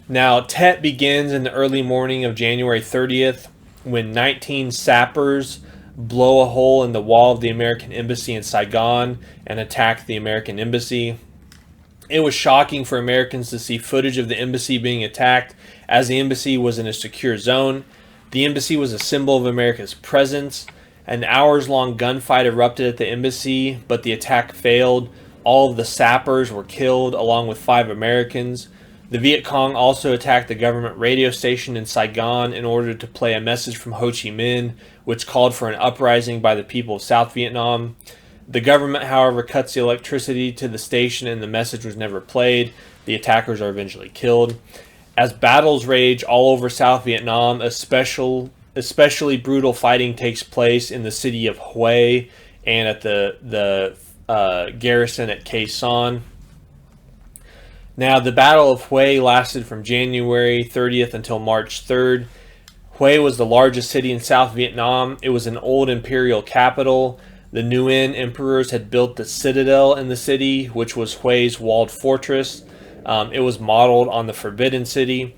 Now, TET begins in the early morning of January 30th when 19 sappers blow a hole in the wall of the American embassy in Saigon and attack the American embassy. It was shocking for Americans to see footage of the embassy being attacked, as the embassy was in a secure zone. The embassy was a symbol of America's presence. An hours-long gunfight erupted at the embassy, but the attack failed. All of the sappers were killed, along with 5 Americans. The Viet Cong also attacked the government radio station in Saigon in order to play a message from Ho Chi Minh, which called for an uprising by the people of South Vietnam. The government, however, cuts the electricity to the station and the message was never played. The attackers are eventually killed. As battles rage all over South Vietnam, especially brutal fighting takes place in the city of Hue and at the garrison at Khe Sanh. Now, the Battle of Hue lasted from January 30th until March 3rd. Hue was the largest city in South Vietnam. It was an old imperial capital. The Nguyen emperors had built the citadel in the city, which was Hue's walled fortress. It was modeled on the Forbidden City.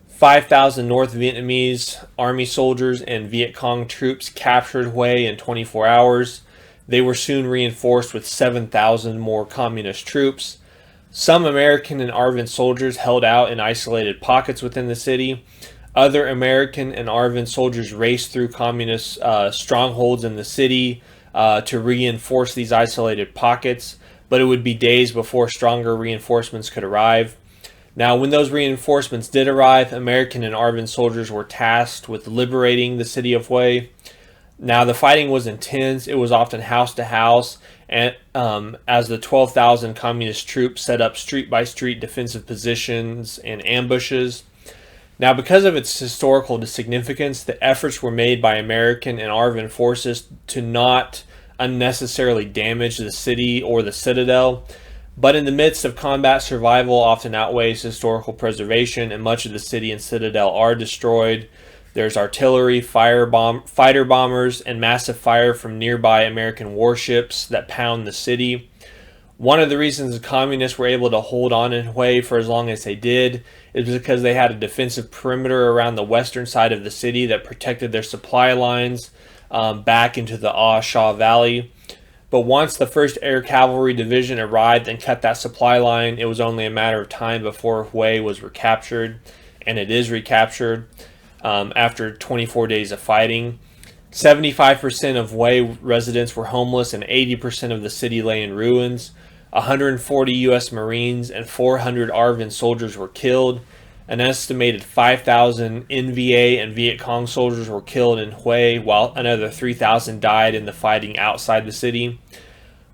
5,000 North Vietnamese army soldiers and Viet Cong troops captured Hue in 24 hours. They were soon reinforced with 7,000 more communist troops. Some American and ARVN soldiers held out in isolated pockets within the city. Other American and ARVN soldiers raced through communist strongholds in the city to reinforce these isolated pockets, but it would be days before stronger reinforcements could arrive. Now, when those reinforcements did arrive, American and ARVN soldiers were tasked with liberating the city of Hue. Now, the fighting was intense. It was often house to house, and as the 12,000 communist troops set up street-by-street defensive positions and ambushes. Now, because of its historical significance, the efforts were made by American and ARVN forces to not unnecessarily damage the city or the citadel. But in the midst of combat, survival often outweighs historical preservation, and much of the city and citadel are destroyed. There's artillery, fighter bombers, and massive fire from nearby American warships that pound the city. One of the reasons the communists were able to hold on in Hue for as long as they did is because they had a defensive perimeter around the western side of the city that protected their supply lines back into the Ah Sha Valley. But once the 1st Air Cavalry Division arrived and cut that supply line, it was only a matter of time before Hue was recaptured, and it is recaptured after 24 days of fighting. 75% of Hue residents were homeless and 80% of the city lay in ruins. 140 U.S. Marines and 400 ARVN soldiers were killed. An estimated 5,000 NVA and Viet Cong soldiers were killed in Hue, while another 3,000 died in the fighting outside the city.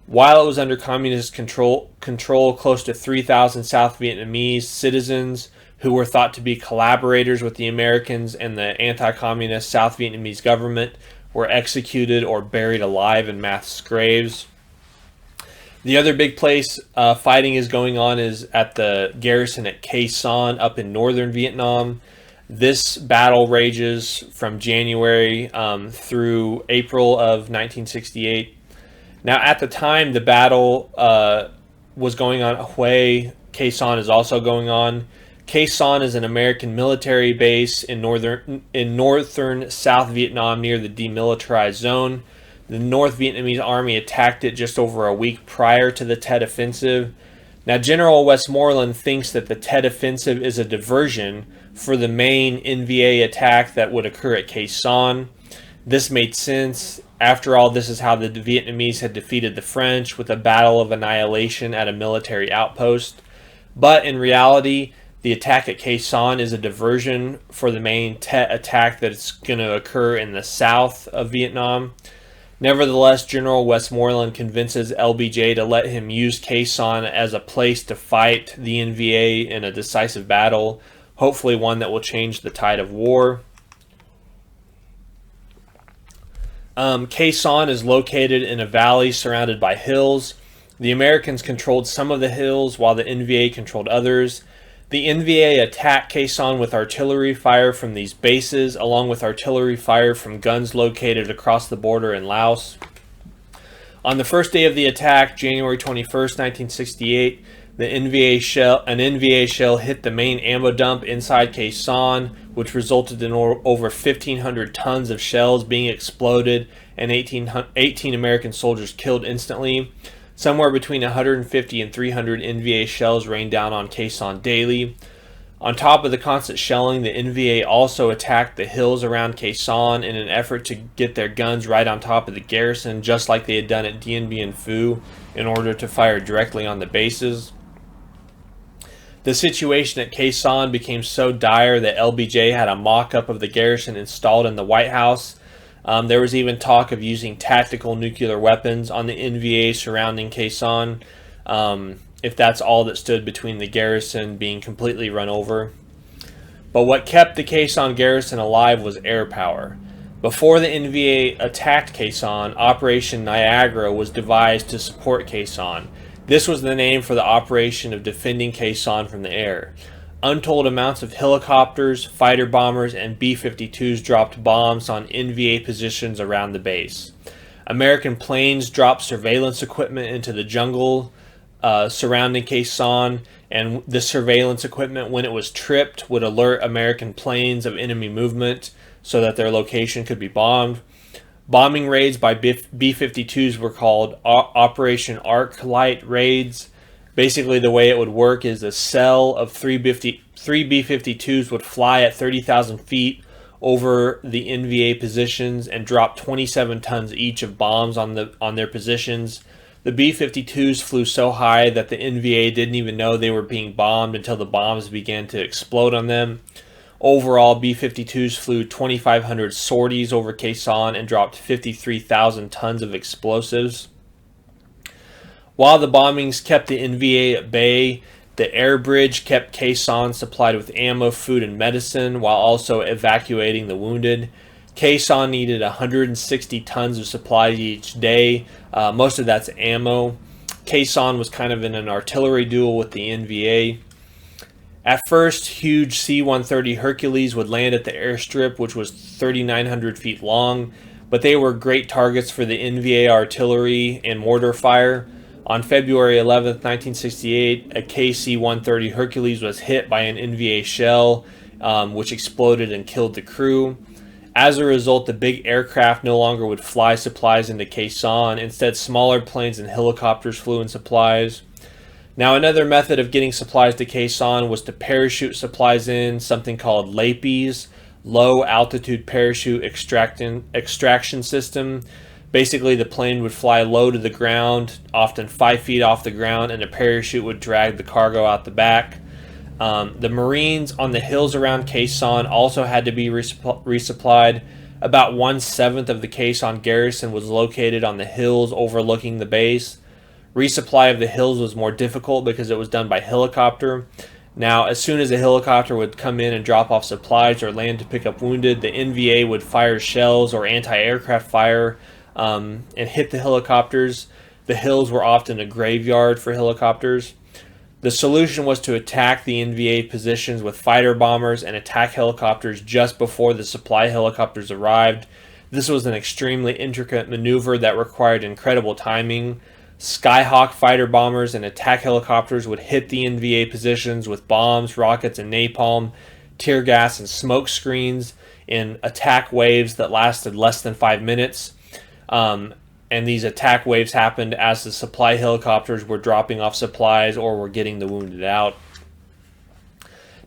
While it was under communist control, close to 3,000 South Vietnamese citizens who were thought to be collaborators with the Americans and the anti-communist South Vietnamese government were executed or buried alive in mass graves. The other big place fighting is going on is at the garrison at Khe Sanh up in northern Vietnam. This battle rages from January through April of 1968. Now, at the time the battle was going on at Hue, Khe Sanh is also going on. Khe Sanh is an American military base in northern South Vietnam near the demilitarized zone. The North Vietnamese army attacked it just over a week prior to the TET Offensive. Now, General Westmoreland thinks that the TET Offensive is a diversion for the main NVA attack that would occur at Khe Sanh. This made sense. After all, this is how the Vietnamese had defeated the French, with a battle of annihilation at a military outpost. But in reality, the attack at Khe Sanh is a diversion for the main TET attack that's going to occur in the south of Vietnam. Nevertheless, General Westmoreland convinces LBJ to let him use Khe Sanh as a place to fight the NVA in a decisive battle, hopefully one that will change the tide of war. Khe Sanh is located in a valley surrounded by hills. The Americans controlled some of the hills while the NVA controlled others. The NVA attacked Khe Sanh with artillery fire from these bases, along with artillery fire from guns located across the border in Laos. On the first day of the attack, January 21st, 1968, An NVA shell hit the main ammo dump inside Khe Sanh, which resulted in over 1,500 tons of shells being exploded and 18 American soldiers killed instantly. Somewhere between 150 and 300 NVA shells rained down on Khe Sanh daily. On top of the constant shelling, the NVA also attacked the hills around Khe Sanh in an effort to get their guns right on top of the garrison, just like they had done at Dien Bien Phu, in order to fire directly on the bases. The situation at Khe Sanh became so dire that LBJ had a mock-up of the garrison installed in the White House. There was even talk of using tactical nuclear weapons on the NVA surrounding Khe Sanh, if that's all that stood between the garrison being completely run over. But what kept the Khe Sanh garrison alive was air power. Before the NVA attacked Khe Sanh, Operation Niagara was devised to support Khe Sanh. This was the name for the operation of defending Khe Sanh from the air. Untold amounts of helicopters, fighter bombers, and B-52s dropped bombs on NVA positions around the base. American planes dropped surveillance equipment into the jungle surrounding Khe Sanh, and this surveillance equipment, when it was tripped, would alert American planes of enemy movement so that their location could be bombed. Bombing raids by B-52s were called Operation Arclight raids. Basically, the way it would work is a cell of three B-52s would fly at 30,000 feet over the NVA positions and drop 27 tons each of bombs on their positions. The B-52s flew so high that the NVA didn't even know they were being bombed until the bombs began to explode on them. Overall, B-52s flew 2,500 sorties over Khe Sanh and dropped 53,000 tons of explosives. While the bombings kept the NVA at bay, the air bridge kept Khe Sanh supplied with ammo, food, and medicine while also evacuating the wounded. Khe Sanh needed 160 tons of supplies each day. Most of that's ammo. Khe Sanh was kind of in an artillery duel with the NVA. At first, huge C-130 Hercules would land at the airstrip, which was 3,900 feet long, but they were great targets for the NVA artillery and mortar fire. On February 11, 1968, a KC-130 Hercules was hit by an NVA shell, which exploded and killed the crew. As a result, the big aircraft no longer would fly supplies into Khe Sanh. Instead, smaller planes and helicopters flew in supplies. Now, another method of getting supplies to Khe Sanh was to parachute supplies in, something called LAPIs, Low Altitude Parachute Extraction System. Basically, the plane would fly low to the ground, often 5 feet off the ground, and a parachute would drag the cargo out the back. The Marines on the hills around Khe Sanh also had to be resupplied. About 1/7 of the Khe Sanh garrison was located on the hills overlooking the base. Resupply of the hills was more difficult because it was done by helicopter. Now, as soon as a helicopter would come in and drop off supplies or land to pick up wounded, the NVA would fire shells or anti-aircraft fire and hit the helicopters. The hills were often a graveyard for helicopters. The solution was to attack the NVA positions with fighter bombers and attack helicopters just before the supply helicopters arrived. This was an extremely intricate maneuver that required incredible timing. Skyhawk fighter bombers and attack helicopters would hit the NVA positions with bombs, rockets, and napalm, tear gas, and smoke screens in attack waves that lasted less than 5 minutes. And these attack waves happened as the supply helicopters were dropping off supplies or were getting the wounded out.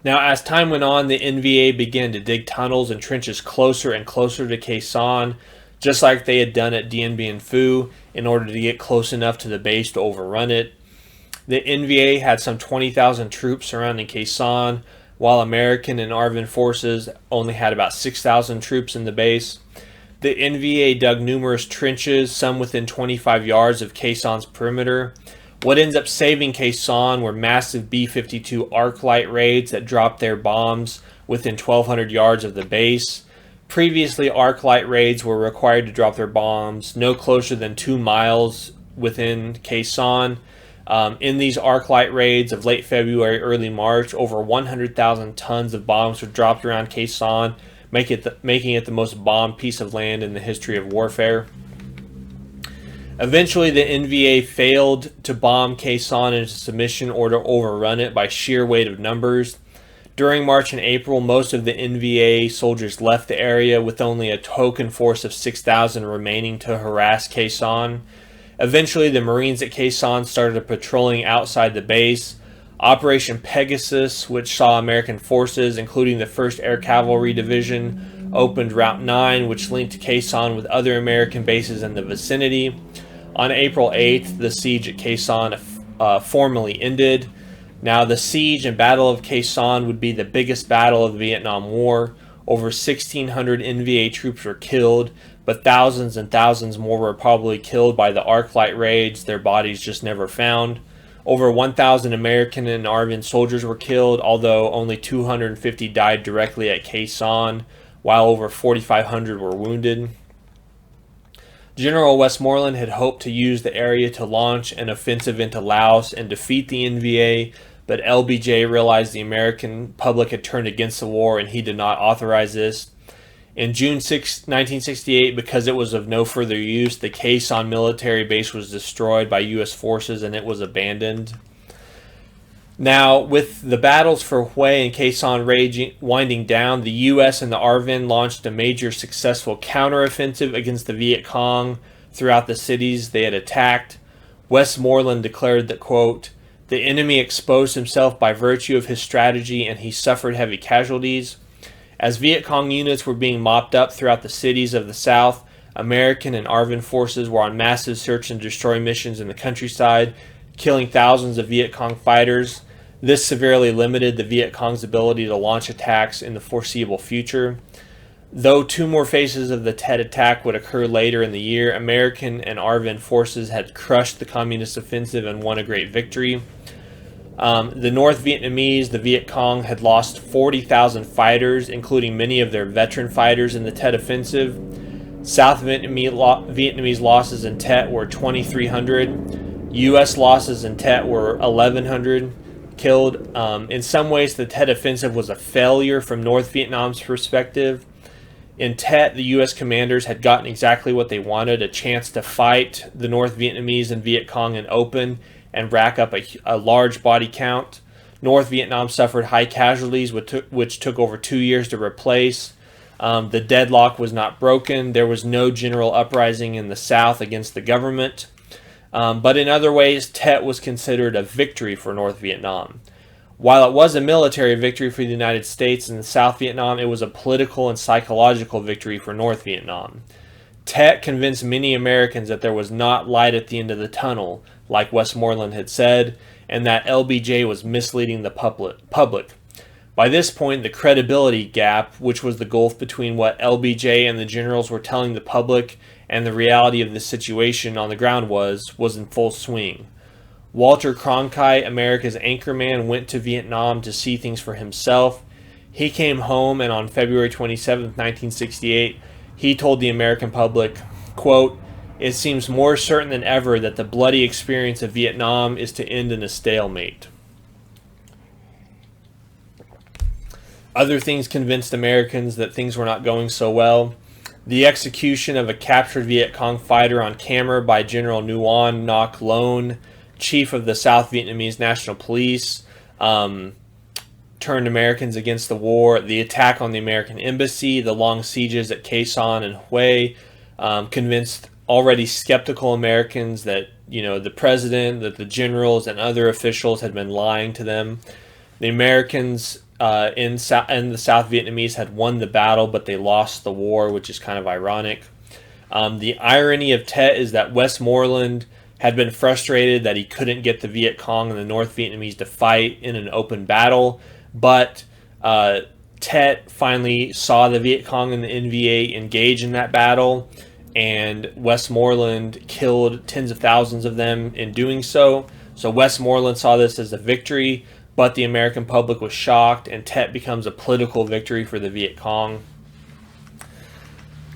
Now, as time went on, the NVA began to dig tunnels and trenches closer and closer to Khe Sanh, just like they had done at Dien Bien Phu, in order to get close enough to the base to overrun it. The NVA had some 20,000 troops surrounding Khe Sanh, while American and ARVN forces only had about 6,000 troops in the base. The NVA dug numerous trenches, some within 25 yards of Khe Sanh's perimeter. What ends up saving Khe Sanh were massive B-52 Arclight raids that dropped their bombs within 1,200 yards of the base. Previously, Arclight raids were required to drop their bombs no closer than 2 miles within Khe Sanh. In these Arclight raids of late February, early March, over 100,000 tons of bombs were dropped around Khe Sanh, making it the most bombed piece of land in the history of warfare. Eventually, the NVA failed to bomb Khe Sanh into submission or to overrun it by sheer weight of numbers. During March and April, most of the NVA soldiers left the area, with only a token force of 6,000 remaining to harass Khe Sanh. Eventually, the Marines at Khe Sanh started patrolling outside the base. Operation Pegasus, which saw American forces, including the 1st Air Cavalry Division, opened Route 9, which linked Khe Sanh with other American bases in the vicinity. On April 8th, the siege at Khe Sanh formally ended. Now, the siege and Battle of Khe Sanh would be the biggest battle of the Vietnam War. Over 1,600 NVA troops were killed, but thousands and thousands more were probably killed by the arc light raids, their bodies just never found. Over 1,000 American and ARVN soldiers were killed, although only 250 died directly at Khe Sanh, while over 4,500 were wounded. General Westmoreland had hoped to use the area to launch an offensive into Laos and defeat the NVA, but LBJ realized the American public had turned against the war and he did not authorize this. In June 6, 1968, because it was of no further use, the Khe Sanh military base was destroyed by U.S. forces and it was abandoned. Now, with the battles for Hue and Khe Sanh winding down, the U.S. and the ARVN launched a major successful counteroffensive against the Viet Cong throughout the cities they had attacked. Westmoreland declared that, quote, "The enemy exposed himself by virtue of his strategy and he suffered heavy casualties." As Viet Cong units were being mopped up throughout the cities of the South, American and ARVN forces were on massive search and destroy missions in the countryside, killing thousands of Viet Cong fighters. This severely limited the Viet Cong's ability to launch attacks in the foreseeable future. Though 2 more phases of the TET attack would occur later in the year, American and ARVN forces had crushed the communist offensive and won a great victory. The North Vietnamese, the Viet Cong, had lost 40,000 fighters, including many of their veteran fighters in the TET Offensive. South Vietnamese losses in TET were 2,300. U.S. losses in TET were 1,100 killed. In some ways, the TET Offensive was a failure from North Vietnam's perspective. In TET, the U.S. commanders had gotten exactly what they wanted, a chance to fight the North Vietnamese and Viet Cong in open and rack up a large body count. North Vietnam suffered high casualties, which took over 2 years to replace. The deadlock was not broken. There was no general uprising in the South against the government. But in other ways, TET was considered a victory for North Vietnam. While it was a military victory for the United States and South Vietnam, it was a political and psychological victory for North Vietnam. TET convinced many Americans that there was not light at the end of the tunnel, like Westmoreland had said, and that LBJ was misleading the public. By this point, the credibility gap, which was the gulf between what LBJ and the generals were telling the public and the reality of the situation on the ground was in full swing. Walter Cronkite, America's anchorman, went to Vietnam to see things for himself. He came home, and on February 27, 1968, he told the American public, quote, "It seems more certain than ever that the bloody experience of Vietnam is to end in a stalemate." Other things convinced Americans that things were not going so well. The execution of a captured Viet Cong fighter on camera by General Nguyen Ngoc Loan, chief of the South Vietnamese National Police, turned Americans against the war. The attack on the American embassy, the long sieges at Khe Sanh and Hue, convinced already skeptical Americans that, the president, that the generals and other officials had been lying to them. The Americans in the South Vietnamese had won the battle, but they lost the war, which is kind of ironic. The irony of TET is that Westmoreland had been frustrated that he couldn't get the Viet Cong and the North Vietnamese to fight in an open battle, but TET finally saw the Viet Cong and the NVA engage in that battle, and Westmoreland killed tens of thousands of them in doing so. So Westmoreland saw this as a victory, but the American public was shocked, and TET becomes a political victory for the Viet Cong.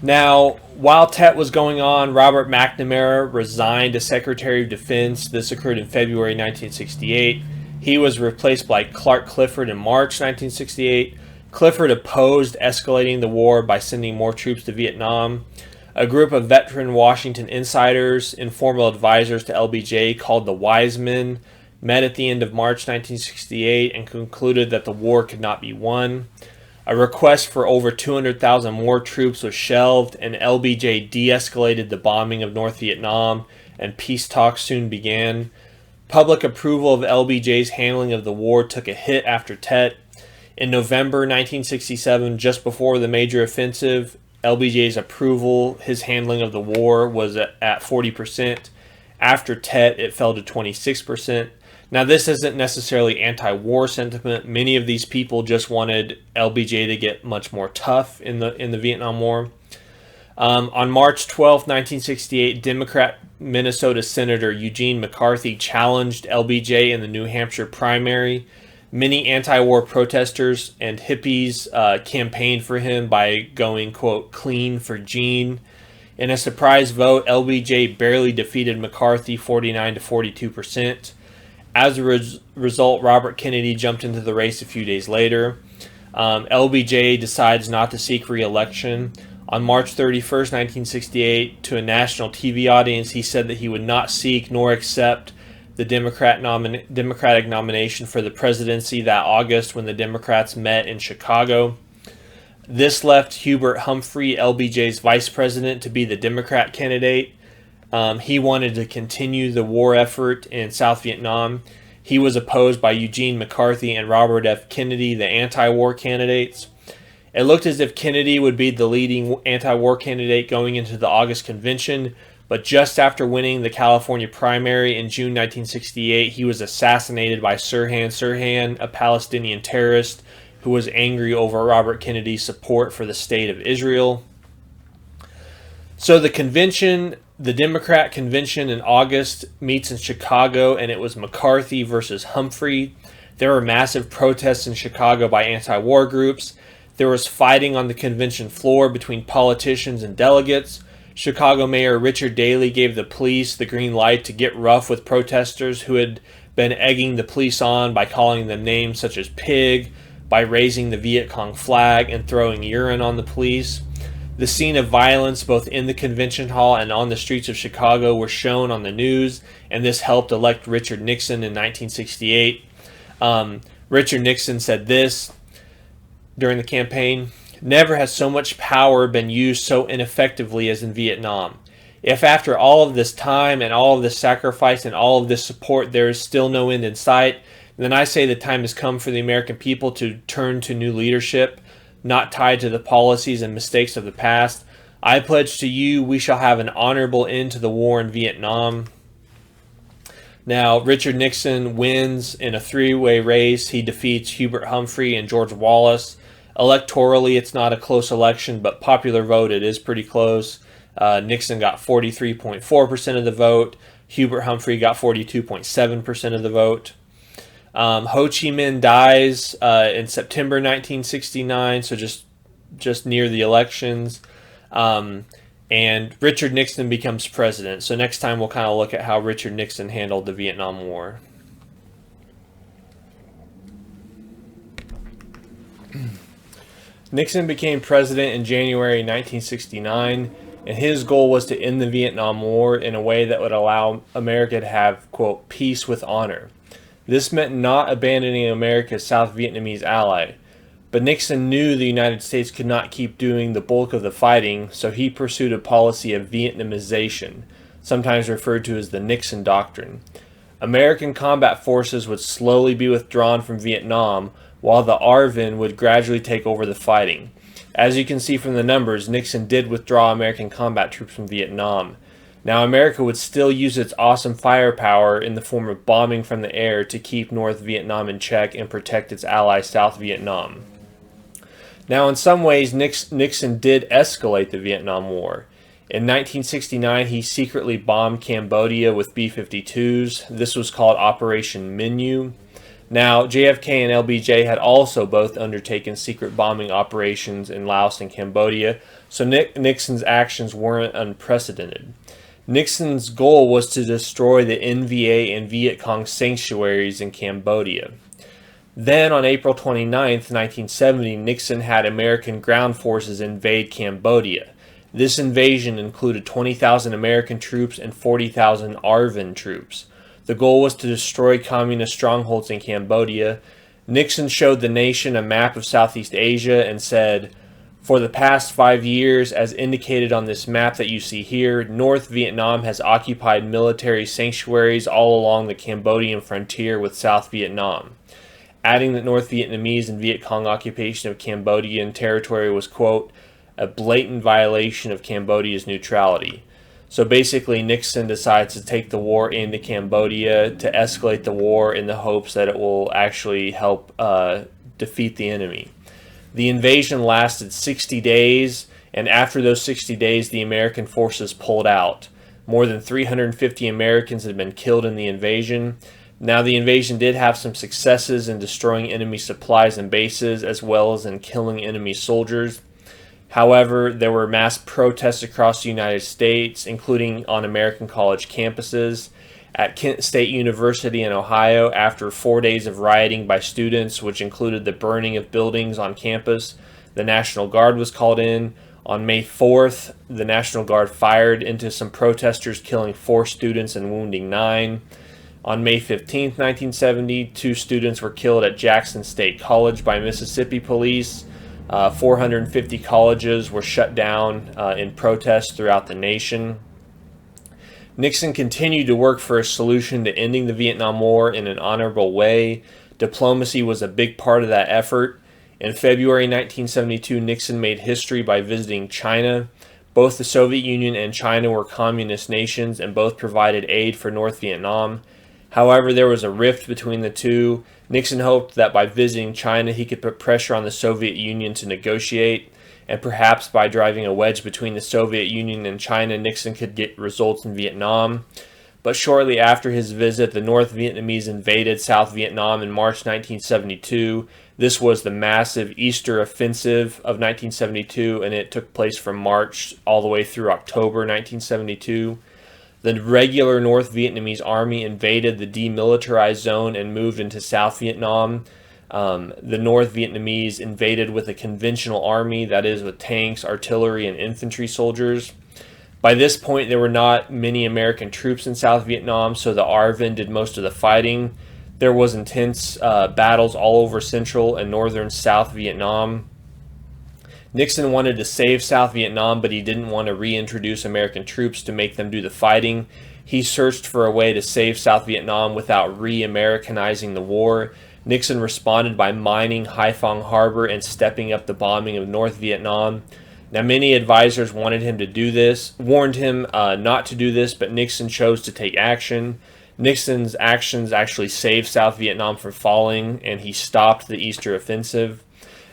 Now, while TET was going on, Robert McNamara resigned as Secretary of Defense. This occurred in February 1968. He was replaced by Clark Clifford in March 1968. Clifford opposed escalating the war by sending more troops to Vietnam. A group of veteran Washington insiders, informal advisors to LBJ called the Wise Men, met at the end of March 1968 and concluded that the war could not be won. A request for over 200,000 more troops was shelved, and LBJ de-escalated the bombing of North Vietnam, and peace talks soon began. Public approval of LBJ's handling of the war took a hit after TET. In November 1967, just before the major offensive, LBJ's approval, his handling of the war, was at 40%. After TET, it fell to 26%. Now, this isn't necessarily anti-war sentiment. Many of these people just wanted LBJ to get much more tough in the Vietnam War. On March 12, 1968, Democrat Minnesota Senator Eugene McCarthy challenged LBJ in the New Hampshire primary. Many anti-war protesters and hippies campaigned for him by going, quote, clean for Gene. In a surprise vote, LBJ barely defeated McCarthy 49 to 42%. As a result, Robert Kennedy jumped into the race a few days later. LBJ decides not to seek re-election. On March 31st, 1968, to a national TV audience, he said that he would not seek nor accept the Democratic nomination for the presidency that August when the Democrats met in Chicago. This left Hubert Humphrey, LBJ's vice president, to be the Democrat candidate. He wanted to continue the war effort in South Vietnam. He was opposed by Eugene McCarthy and Robert F. Kennedy, the anti-war candidates. It looked as if Kennedy would be the leading anti-war candidate going into the August convention, but just after winning the California primary in June 1968, he was assassinated by Sirhan Sirhan, a Palestinian terrorist who was angry over Robert Kennedy's support for the state of Israel. So the convention, the Democrat convention in August, meets in Chicago, and it was McCarthy versus Humphrey. There were massive protests in Chicago by anti-war groups. There was fighting on the convention floor between politicians and delegates. Chicago Mayor Richard Daley gave the police the green light to get rough with protesters who had been egging the police on by calling them names such as pig, by raising the Viet Cong flag, and throwing urine on the police. The scene of violence both in the convention hall and on the streets of Chicago were shown on the news, and this helped elect Richard Nixon in 1968. Richard Nixon said this during the campaign: "Never has so much power been used so ineffectively as in Vietnam. If after all of this time and all of this sacrifice and all of this support there is still no end in sight, then I say the time has come for the American people to turn to new leadership, not tied to the policies and mistakes of the past. I pledge to you we shall have an honorable end to the war in Vietnam." Now, Richard Nixon wins in a three-way race. He defeats Hubert Humphrey and George Wallace. Electorally, it's not a close election, but popular vote, it is pretty close. Nixon got 43.4% of the vote. Hubert Humphrey got 42.7% of the vote. Ho Chi Minh dies in September 1969, so just near the elections. And Richard Nixon becomes president. So next time we'll kind of look at how Richard Nixon handled the Vietnam War. Nixon became president in January 1969, and his goal was to end the Vietnam War in a way that would allow America to have, quote, peace with honor. This meant not abandoning America's South Vietnamese ally. But Nixon knew the United States could not keep doing the bulk of the fighting, so he pursued a policy of Vietnamization, sometimes referred to as the Nixon Doctrine. American combat forces would slowly be withdrawn from Vietnam, while the ARVN would gradually take over the fighting. As you can see from the numbers, Nixon did withdraw American combat troops from Vietnam. Now, America would still use its awesome firepower in the form of bombing from the air to keep North Vietnam in check and protect its ally South Vietnam. Now, in some ways, Nixon did escalate the Vietnam War. In 1969, he secretly bombed Cambodia with B-52s. This was called Operation Menu. Now, JFK and LBJ had also both undertaken secret bombing operations in Laos and Cambodia, so Nixon's actions weren't unprecedented. Nixon's goal was to destroy the NVA and Viet Cong sanctuaries in Cambodia. Then, on April 29, 1970, Nixon had American ground forces invade Cambodia. This invasion included 20,000 American troops and 40,000 ARVN troops. The goal was to destroy communist strongholds in Cambodia. Nixon showed the nation a map of Southeast Asia and said, "For the past 5 years, as indicated on this map that you see here, North Vietnam has occupied military sanctuaries all along the Cambodian frontier with South Vietnam," adding that North Vietnamese and Viet Cong occupation of Cambodian territory was, quote, "a blatant violation of Cambodia's neutrality." So basically, Nixon decides to take the war into Cambodia to escalate the war in the hopes that it will actually help defeat the enemy. The invasion lasted 60 days, and after those 60 days, the American forces pulled out. More than 350 Americans had been killed in the invasion. Now, the invasion did have some successes in destroying enemy supplies and bases, as well as in killing enemy soldiers. However, there were mass protests across the United States, including on American college campuses. At Kent State University in Ohio, after 4 days of rioting by students, which included the burning of buildings on campus, the National Guard was called in. On May 4th, the National Guard fired into some protesters, killing 4 students and wounding 9. On May 15th, 1970, 2 students were killed at Jackson State College by Mississippi police. 450 colleges were shut down in protest throughout the nation. Nixon continued to work for a solution to ending the Vietnam War in an honorable way. Diplomacy was a big part of that effort. In February 1972, Nixon made history by visiting China. Both the Soviet Union and China were communist nations, and both provided aid for North Vietnam. However, there was a rift between the two. Nixon hoped that by visiting China, he could put pressure on the Soviet Union to negotiate, and perhaps by driving a wedge between the Soviet Union and China, Nixon could get results in Vietnam. But shortly after his visit, the North Vietnamese invaded South Vietnam in March 1972. This was the massive Easter Offensive of 1972, and it took place from March all the way through October 1972. The regular North Vietnamese army invaded the demilitarized zone and moved into South Vietnam. The North Vietnamese invaded with a conventional army, that is, with tanks, artillery, and infantry soldiers. By this point, there were not many American troops in South Vietnam, so the ARVN did most of the fighting. There was intense battles all over central and northern South Vietnam. Nixon wanted to save South Vietnam, but he didn't want to reintroduce American troops to make them do the fighting. He searched for a way to save South Vietnam without re-Americanizing the war. Nixon responded by mining Haiphong Harbor and stepping up the bombing of North Vietnam. Now, many advisors wanted him to do this, warned him not to do this, but Nixon chose to take action. Nixon's actions actually saved South Vietnam from falling, and he stopped the Easter Offensive.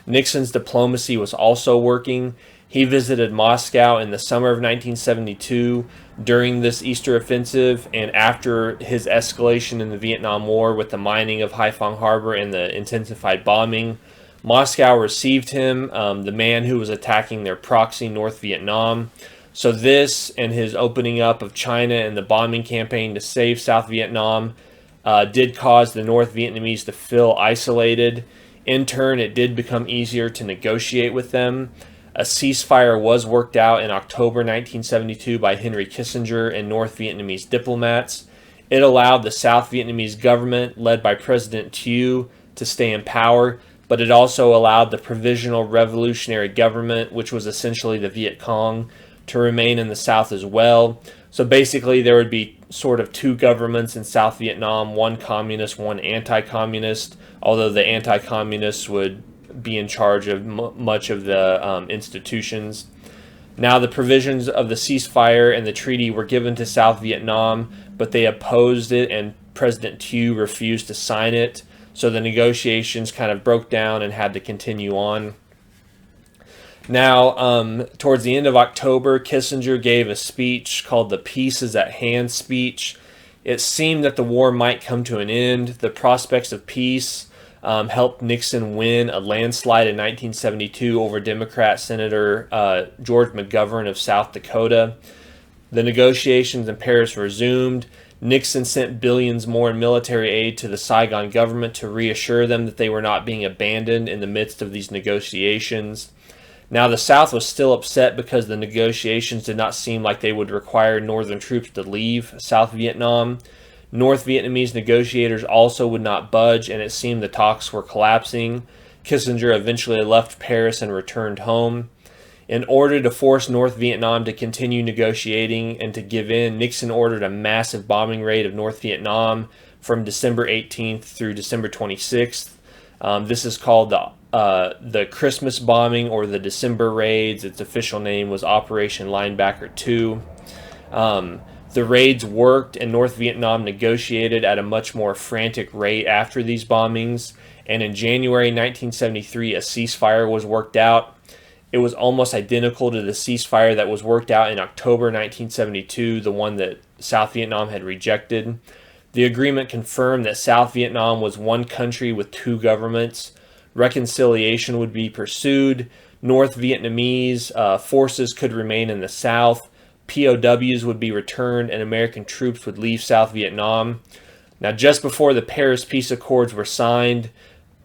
Nixon's diplomacy was also working. He visited Moscow in the summer of 1972 during this Easter Offensive, and after his escalation in the Vietnam War with the mining of Haiphong Harbor and the intensified bombing. Moscow received him, the man who was attacking their proxy, North Vietnam. So this and his opening up of China and the bombing campaign to save South Vietnam did cause the North Vietnamese to feel isolated. In turn, it did become easier to negotiate with them. A ceasefire was worked out in October 1972 by Henry Kissinger and North Vietnamese diplomats. It allowed the South Vietnamese government, led by President Thieu, to stay in power, but it also allowed the Provisional Revolutionary Government, which was essentially the Viet Cong, to remain in the South as well. So basically, there would be sort of 2 governments in South Vietnam, one communist, one anti-communist, although the anti-communists would be in charge of much of the institutions. Now, the provisions of the ceasefire and the treaty were given to South Vietnam, but they opposed it, and President Thieu refused to sign it. So the negotiations kind of broke down and had to continue on. Now, towards the end of October, Kissinger gave a speech called the Peace is at Hand speech. It seemed that the war might come to an end. The prospects of peace helped Nixon win a landslide in 1972 over Democrat Senator George McGovern of South Dakota. The negotiations in Paris resumed. Nixon sent billions more in military aid to the Saigon government to reassure them that they were not being abandoned in the midst of these negotiations. Now, the South was still upset because the negotiations did not seem like they would require Northern troops to leave South Vietnam. North Vietnamese negotiators also would not budge, and it seemed the talks were collapsing. Kissinger eventually left Paris and returned home. In order to force North Vietnam to continue negotiating and to give in, Nixon ordered a massive bombing raid of North Vietnam from December 18th through December 26th. This is called the Christmas bombing or the December raids. Its official name was Operation Linebacker 2. The raids worked, and North Vietnam negotiated at a much more frantic rate after these bombings. And in January 1973, a ceasefire was worked out. It was almost identical to the ceasefire that was worked out in October 1972, the one that South Vietnam had rejected. The agreement confirmed that South Vietnam was one country with two governments. Reconciliation would be pursued. North Vietnamese forces could remain in the South. POWs would be returned, and American troops would leave South Vietnam. Now, just before the Paris Peace Accords were signed,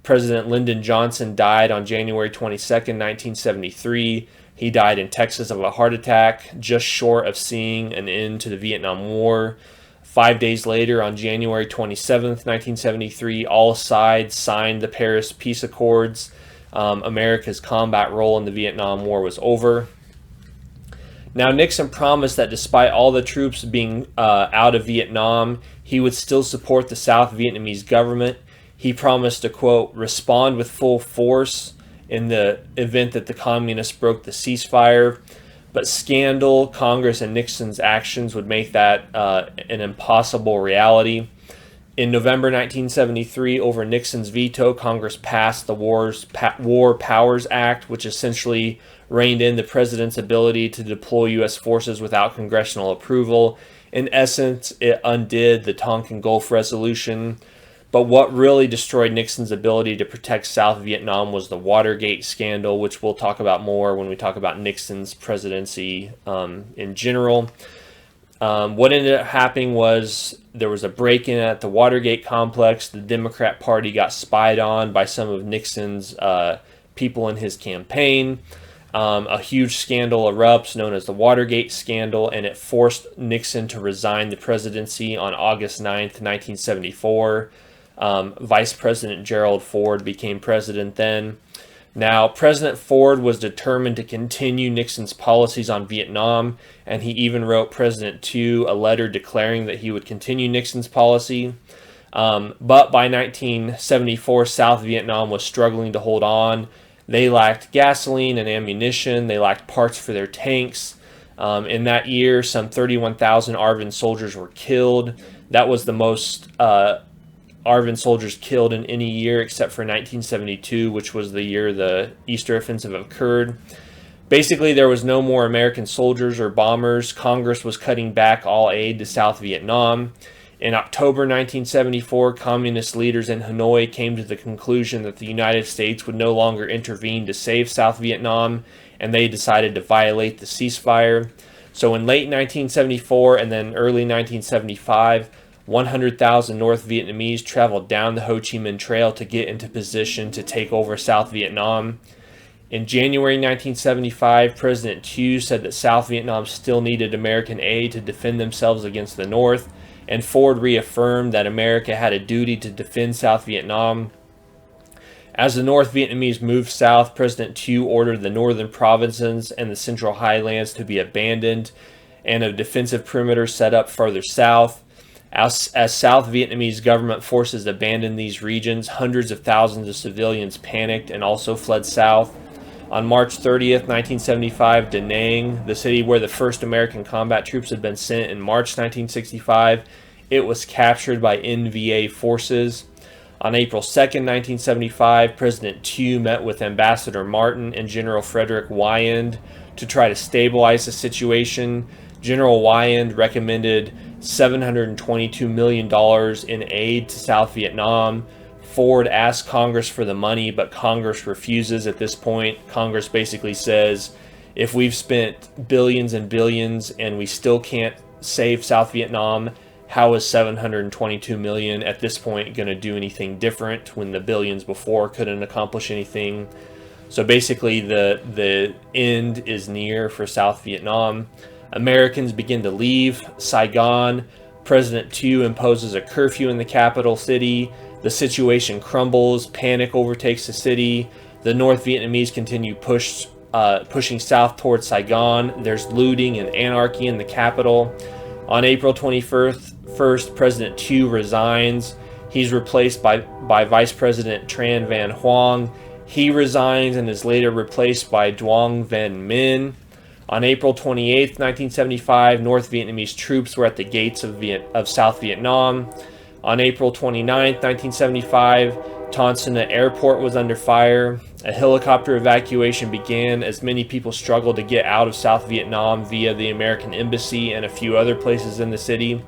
President Lyndon Johnson died on January 22nd, 1973. He died in Texas of a heart attack, just short of seeing an end to the Vietnam War. 5 days later, on January 27th, 1973, all sides signed the Paris Peace Accords. America's combat role in the Vietnam War was over. Now, Nixon promised that despite all the troops being out of Vietnam, he would still support the South Vietnamese government. He promised to, quote, respond with full force in the event that the communists broke the ceasefire. But scandal, Congress, and Nixon's actions would make that an impossible reality. In November 1973, over Nixon's veto, Congress passed the War Powers Act, which essentially reined in the president's ability to deploy U.S. forces without congressional approval. In essence, it undid the Tonkin Gulf Resolution. But what really destroyed Nixon's ability to protect South Vietnam was the Watergate scandal, which we'll talk about more when we talk about Nixon's presidency in general. What ended up happening was there was a break-in at the Watergate complex. The Democrat Party got spied on by some of Nixon's people in his campaign. A huge scandal erupts known as the Watergate scandal, and it forced Nixon to resign the presidency on August 9th, 1974. Vice President Gerald Ford became president then. Now, President Ford was determined to continue Nixon's policies on Vietnam, and he even wrote President Thieu a letter declaring that he would continue Nixon's policy. But by 1974, South Vietnam was struggling to hold on. They lacked gasoline and ammunition. They lacked parts for their tanks. In that year, some 31,000 ARVN soldiers were killed. That was the most ARVN soldiers killed in any year except for 1972, which was the year the Easter Offensive occurred. Basically, there was no more American soldiers or bombers. Congress was cutting back all aid to South Vietnam. In October 1974, communist leaders in Hanoi came to the conclusion that the United States would no longer intervene to save South Vietnam, and they decided to violate the ceasefire. So in late 1974 and then early 1975, 100,000 North Vietnamese traveled down the Ho Chi Minh Trail to get into position to take over South Vietnam. In January 1975, President Thieu said that South Vietnam still needed American aid to defend themselves against the North, and Ford reaffirmed that America had a duty to defend South Vietnam. As the North Vietnamese moved south, President Thieu ordered the northern provinces and the central highlands to be abandoned and a defensive perimeter set up further south. As South Vietnamese government forces abandoned these regions, hundreds of thousands of civilians panicked and also fled south. On March 30th, 1975, Da Nang, the city where the first American combat troops had been sent in March 1965, it was captured by NVA forces. On April 2nd, 1975, President Thieu met with Ambassador Martin and General Frederick Wyand to try to stabilize the situation. General Wyand recommended $722 million in aid to South Vietnam. Ford asked Congress for the money, but Congress refuses at this point. Congress basically says, if we've spent billions and billions and we still can't save South Vietnam, how is $722 million at this point going to do anything different when the billions before couldn't accomplish anything? So basically, the end is near for South Vietnam. Americans begin to leave Saigon. President Tu imposes a curfew in the capital city. The situation crumbles. Panic overtakes the city. The North Vietnamese continue pushing south towards Saigon. There's looting and anarchy in the capital. On April 21st, President Tu resigns. He's replaced by Vice President Tran Van Hoang. He resigns and is later replaced by Duong Van Minh. On April 28, 1975, North Vietnamese troops were at the gates of South Vietnam. On April 29, 1975, Ton Son Airport was under fire. A helicopter evacuation began as many people struggled to get out of South Vietnam via the American Embassy and a few other places in the city.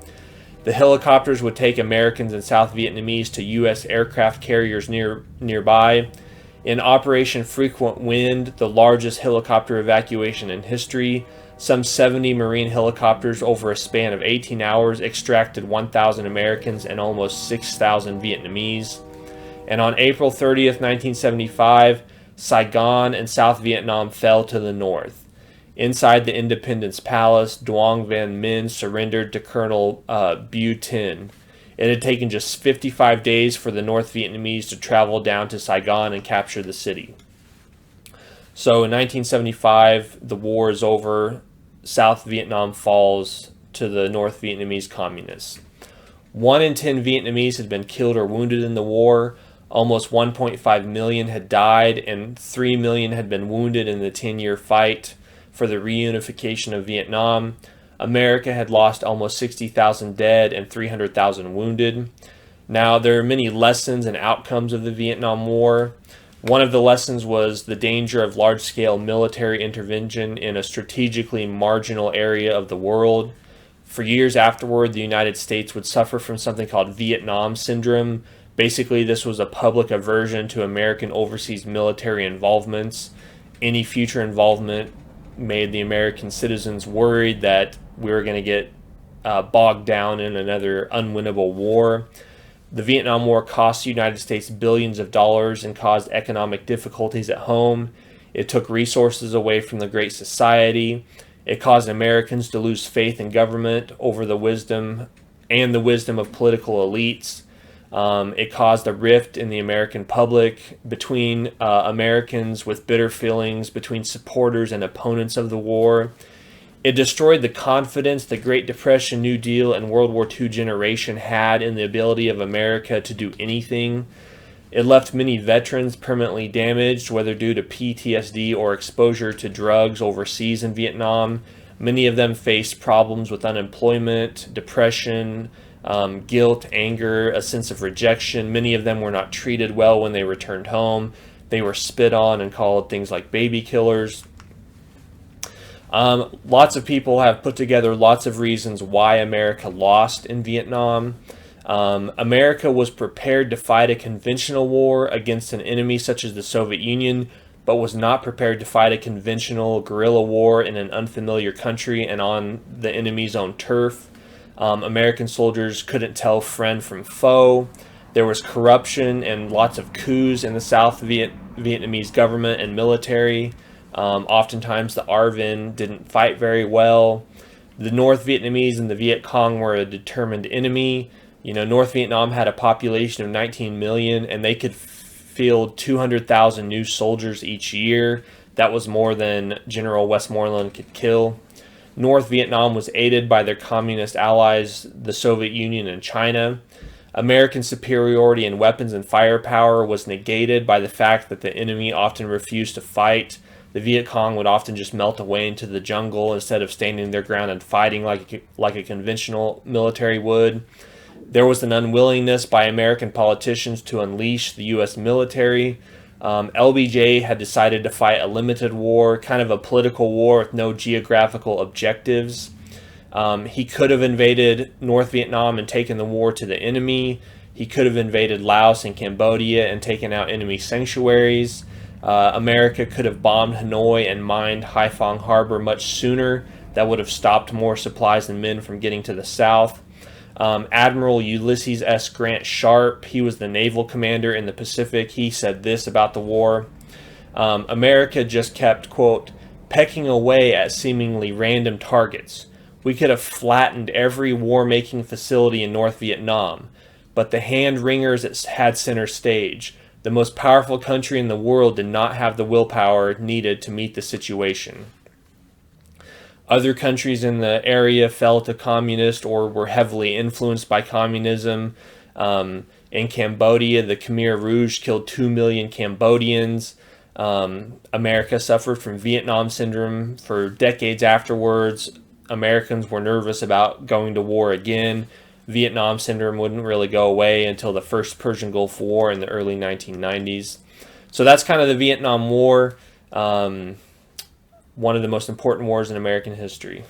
The helicopters would take Americans and South Vietnamese to U.S. aircraft carriers nearby. In Operation Frequent Wind, the largest helicopter evacuation in history, some 70 Marine helicopters over a span of 18 hours extracted 1,000 Americans and almost 6,000 Vietnamese. And on April 30th, 1975, Saigon and South Vietnam fell to the north. Inside the Independence Palace, Duong Van Minh surrendered to Colonel Bu Tin. It had taken just 55 days for the North Vietnamese to travel down to Saigon and capture the city. So in 1975, the war is over. South Vietnam falls to the North Vietnamese communists. 1 in 10 Vietnamese had been killed or wounded in the war. Almost 1.5 million had died, and 3 million had been wounded in the 10-year fight for the reunification of Vietnam. America had lost almost 60,000 dead and 300,000 wounded. Now, there are many lessons and outcomes of the Vietnam War. One of the lessons was the danger of large-scale military intervention in a strategically marginal area of the world. For years afterward, the United States would suffer from something called Vietnam Syndrome. Basically, this was a public aversion to American overseas military involvements. Any future involvement made the American citizens worried that we were going to get bogged down in another unwinnable war. The Vietnam War cost the United States billions of dollars and caused economic difficulties at home. It took resources away from the Great Society. It caused Americans to lose faith in government over the wisdom of political elites. It caused a rift in the American public between Americans with bitter feelings between supporters and opponents of the war. It destroyed the confidence the Great Depression, New Deal, and World War II generation had in the ability of America to do anything. It left many veterans permanently damaged, whether due to PTSD or exposure to drugs overseas in Vietnam. Many of them faced problems with unemployment, depression, guilt, anger, a sense of rejection. Many of them were not treated well when they returned home. They were spit on and called things like baby killers. Lots of people have put together lots of reasons why America lost in Vietnam. America was prepared to fight a conventional war against an enemy such as the Soviet Union, but was not prepared to fight a conventional guerrilla war in an unfamiliar country and on the enemy's own turf. American soldiers couldn't tell friend from foe. There was corruption and lots of coups in the South Vietnamese government and military. Oftentimes the ARVN didn't fight very well. The North Vietnamese and the Viet Cong were a determined enemy. North Vietnam had a population of 19 million, and they could field 200,000 new soldiers each year. That was more than General Westmoreland could kill. North Vietnam was aided by their communist allies, the Soviet Union and China. American superiority in weapons and firepower was negated by the fact that the enemy often refused to fight. The Viet Cong would often just melt away into the jungle instead of standing their ground and fighting like a conventional military would. There was an unwillingness by American politicians to unleash the U.S. military. LBJ had decided to fight a limited war, kind of a political war with no geographical objectives. He could have invaded North Vietnam and taken the war to the enemy. He could have invaded Laos and Cambodia and taken out enemy sanctuaries. America could have bombed Hanoi and mined Haiphong Harbor much sooner. That would have stopped more supplies and men from getting to the south. Admiral Ulysses S. Grant Sharp, he was the naval commander in the Pacific. He said this about the war. America just kept, quote, pecking away at seemingly random targets. We could have flattened every war-making facility in North Vietnam, but the hand-wringers had center stage. The most powerful country in the world did not have the willpower needed to meet the situation. Other countries in the area fell to communist or were heavily influenced by communism. In Cambodia, the Khmer Rouge killed 2 million Cambodians. America suffered from Vietnam syndrome for decades afterwards. Americans were nervous about going to war again. Vietnam syndrome wouldn't really go away until the first Persian Gulf War in the early 1990s. So that's kind of the Vietnam War, one of the most important wars in American history.